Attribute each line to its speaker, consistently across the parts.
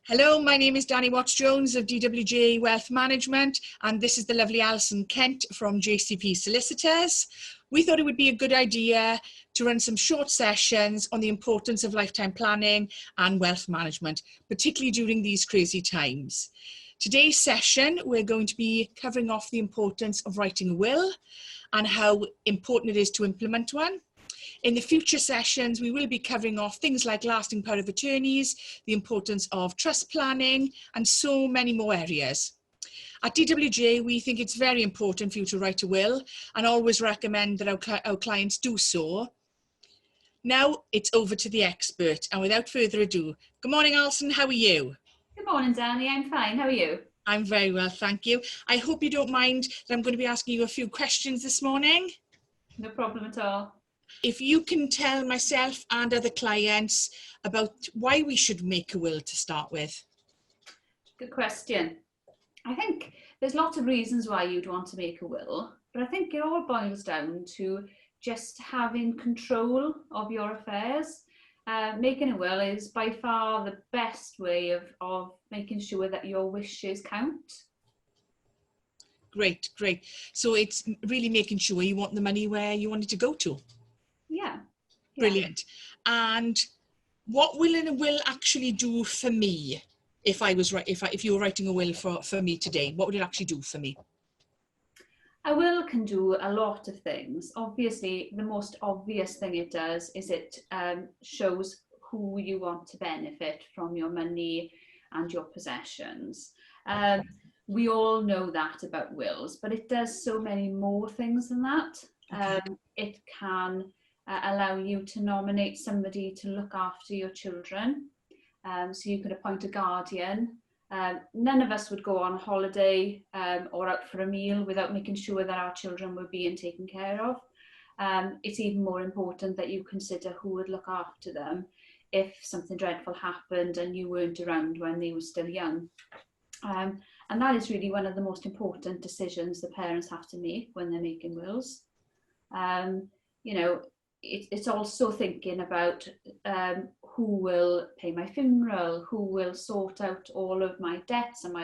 Speaker 1: Hello, my name is Danni Watts-Jones of DWJ Wealth Management, and this is the lovely Alison Kent from JCP Solicitors. We thought it would be a good idea to run some short sessions on the importance of lifetime planning and wealth management, particularly during these crazy times. Today's session, we're going to be covering off the importance of writing a will and how important it is to implement one. In the future sessions, we will be covering off things like lasting power of attorneys, the importance of trust planning, and so many more areas. At DWJ, we think it's very important for you to write a will and always recommend that our clients do so. Now it's over to the expert, and without further ado, good morning, Alison, how are you?
Speaker 2: Good morning, Danni. I'm fine. How are you?
Speaker 1: I'm very well, thank you. I hope you don't mind that I'm going to be asking you a few questions this morning.
Speaker 2: No problem at all.
Speaker 1: If you can tell myself and other clients about why we should make a will to start with.
Speaker 2: Good question. I think there's lots of reasons why you'd want to make a will, but I think it all boils down to just having control of your affairs. Making a will is by far the best way of making sure that your wishes count.
Speaker 1: Great, great. So it's really making sure you want the money where you want it to go to.
Speaker 2: Yeah.
Speaker 1: Brilliant. And what will a will actually do for me? If you were writing a will for me today, what would it actually do for me?
Speaker 2: A will can do a lot of things. Obviously, the most obvious thing it does is it shows who you want to benefit from your money and your possessions. We all know that about wills, but it does so many more things than that. Okay. It can allow you to nominate somebody to look after your children. So you could appoint a guardian. None of us would go on holiday or out for a meal without making sure that our children were being taken care of. It's even more important that you consider who would look after them if something dreadful happened and you weren't around when they were still young. And that is really one of the most important decisions the parents have to make when they're making wills. It's also thinking about who will pay my funeral, who will sort out all of my debts and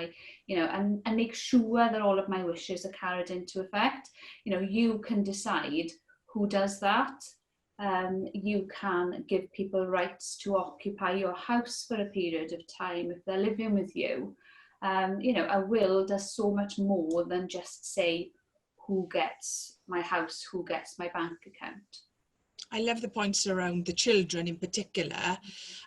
Speaker 2: and make sure that all of my wishes are carried into effect. You can decide who does that. You can give people rights to occupy your house for a period of time if they're living with you. A will does so much more than just say who gets my house, who gets my bank account.
Speaker 1: I love the points around the children in particular,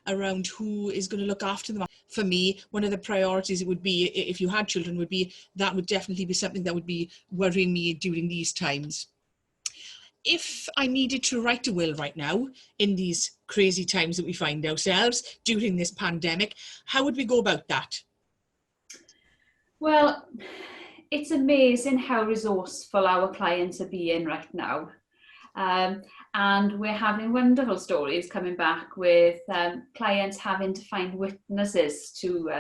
Speaker 1: around who is going to look after them. For me, one of the priorities it would be, if you had children, would be that would definitely be something that would be worrying me during these times. If I needed to write a will right now, in these crazy times that we find ourselves during this pandemic, how would we go about that?
Speaker 2: Well, it's amazing how resourceful our clients are being right now. And we're having wonderful stories coming back with clients having to find witnesses to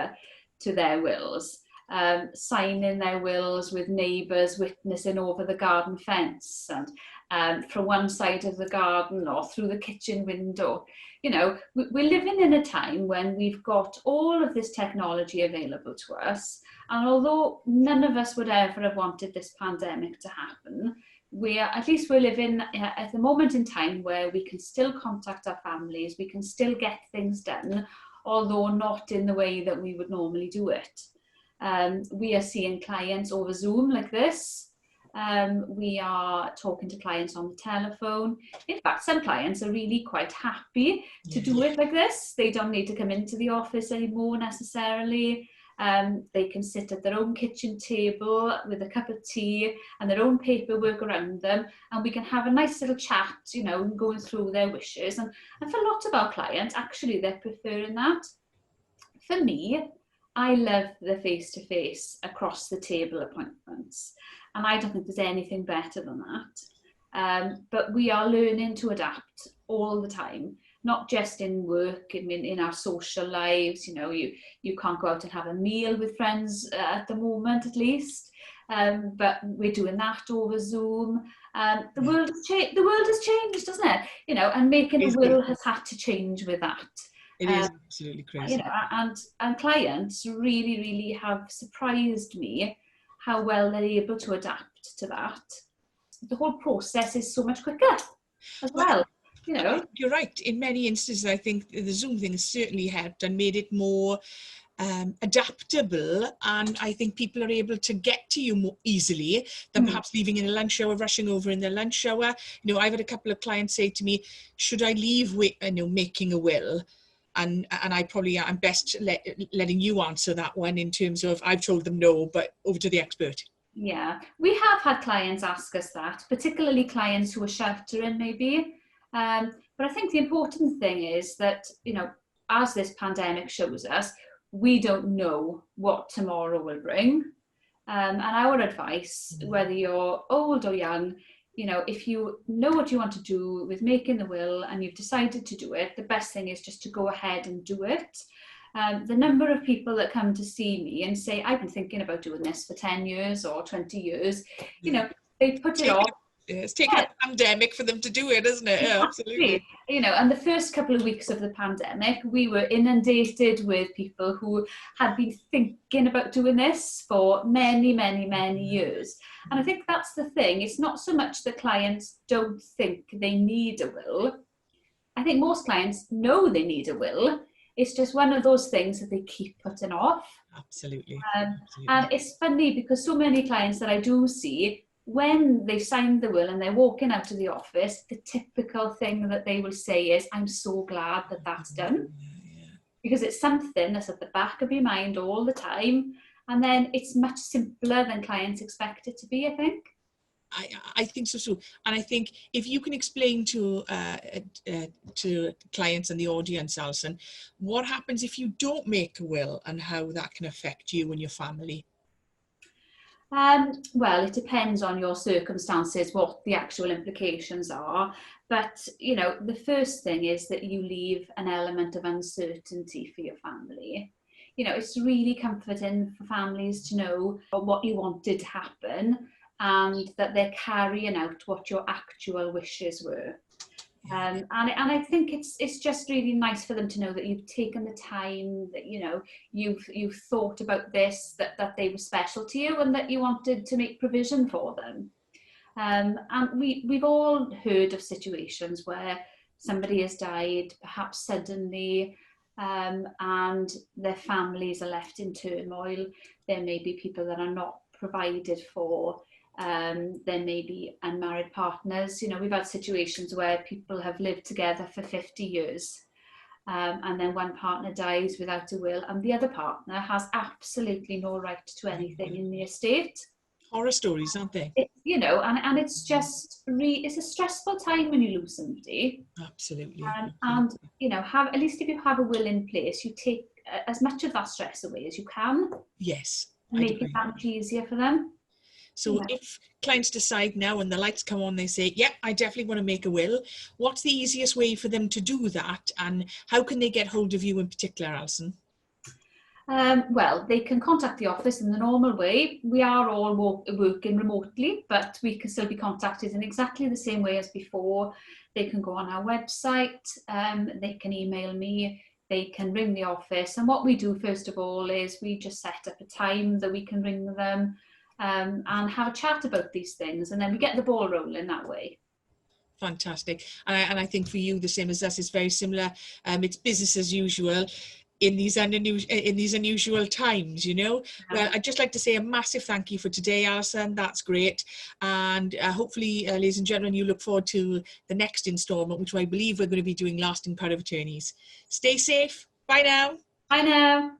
Speaker 2: their wills, signing their wills with neighbours witnessing over the garden fence and from one side of the garden or through the kitchen window. We're living in a time when we've got all of this technology available to us, and although none of us would ever have wanted this pandemic to happen, we're living at the moment in time where we can still contact our families, we can still get things done, although not in the way that we would normally do it. We are seeing clients over Zoom like this. We are talking to clients on the telephone. In fact, some clients are really quite happy to do it like this. They don't need to come into the office anymore necessarily. They can sit at their own kitchen table with a cup of tea and their own paperwork around them, and we can have a nice little chat, going through their wishes. And for lots of our clients, actually, they're preferring that. For me, I love the face-to-face across the table appointments, and I don't think there's anything better than that. But we are learning to adapt all the time. Not just in work, in our social lives. You can't go out and have a meal with friends at the moment, at least. But we're doing that over Zoom. The world has changed, doesn't it? And making a will has had to change with that.
Speaker 1: It is absolutely crazy.
Speaker 2: You know, and clients really, really have surprised me how well they're able to adapt to that. The whole process is so much quicker as well. You know,
Speaker 1: you're right. In many instances, I think the Zoom thing has certainly helped and made it more adaptable, and I think people are able to get to you more easily than perhaps leaving in a lunch hour, rushing over in their lunch hour. You know, I've had a couple of clients say to me, should I leave making a will? And I'm best letting you answer that one, in terms of, I've told them no, but over to the expert.
Speaker 2: Yeah, we have had clients ask us that, particularly clients who are sheltering maybe. But I think the important thing is that, you know, as this pandemic shows us, we don't know what tomorrow will bring. And our advice, whether you're old or young, you know, if you know what you want to do with making the will and you've decided to do it, the best thing is just to go ahead and do it. The number of people that come to see me and say, I've been thinking about doing this for 10 years or 20 years, you know, they put it off.
Speaker 1: It's taken a pandemic for them to do it, isn't it? Yeah, absolutely.
Speaker 2: You know, and the first couple of weeks of the pandemic, we were inundated with people who had been thinking about doing this for many, many, many years. And I think that's the thing. It's not so much that clients don't think they need a will. I think most clients know they need a will. It's just one of those things that they keep putting off.
Speaker 1: Absolutely.
Speaker 2: And it's funny because so many clients that I do see, when they've signed the will and they're walking out of the office, the typical thing that they will say is, I'm so glad that that's done. Because it's something that's at the back of your mind all the time. And then it's much simpler than clients expect it to be, I think.
Speaker 1: I think so too. And I think if you can explain to clients and the audience, Alison, what happens if you don't make a will and how that can affect you and your family?
Speaker 2: Well, it depends on your circumstances, what the actual implications are. But, you know, the first thing is that you leave an element of uncertainty for your family. You know, it's really comforting for families to know what you wanted to happen and that they're carrying out what your actual wishes were. And I think it's just really nice for them to know that you've taken the time, that, you know, you've thought about this, that they were special to you and that you wanted to make provision for them. And we've all heard of situations where somebody has died, perhaps suddenly, and their families are left in turmoil. There may be people that are not provided for. There may be unmarried partners. You know, we've had situations where people have lived together for 50 years and then one partner dies without a will and the other partner has absolutely no right to anything in the estate.
Speaker 1: Horror stories, aren't they?
Speaker 2: You know, and it's just it's a stressful time when you lose somebody.
Speaker 1: Absolutely.
Speaker 2: And you know, at least if you have a will in place, you take as much of that stress away as you can.
Speaker 1: Yes.
Speaker 2: Make it that much easier for them.
Speaker 1: So if clients decide now and the lights come on, they say, yeah, I definitely want to make a will. What's the easiest way for them to do that? And how can they get hold of you in particular, Alison?
Speaker 2: Well, they can contact the office in the normal way. We are all working remotely, but we can still be contacted in exactly the same way as before. They can go on our website, they can email me, they can ring the office. And what we do, first of all, is we just set up a time that we can ring them and have a chat about these things, and then we get the ball rolling that way.
Speaker 1: Fantastic. And I think for you, the same as us, it's very similar. It's business as usual in these unusual times, you know. Well, I'd just like to say a massive thank you for today, Alison. That's great. And hopefully, ladies and gentlemen, you look forward to the next instalment, which I believe we're going to be doing lasting power of attorneys. Stay safe. Bye now.
Speaker 2: Bye now.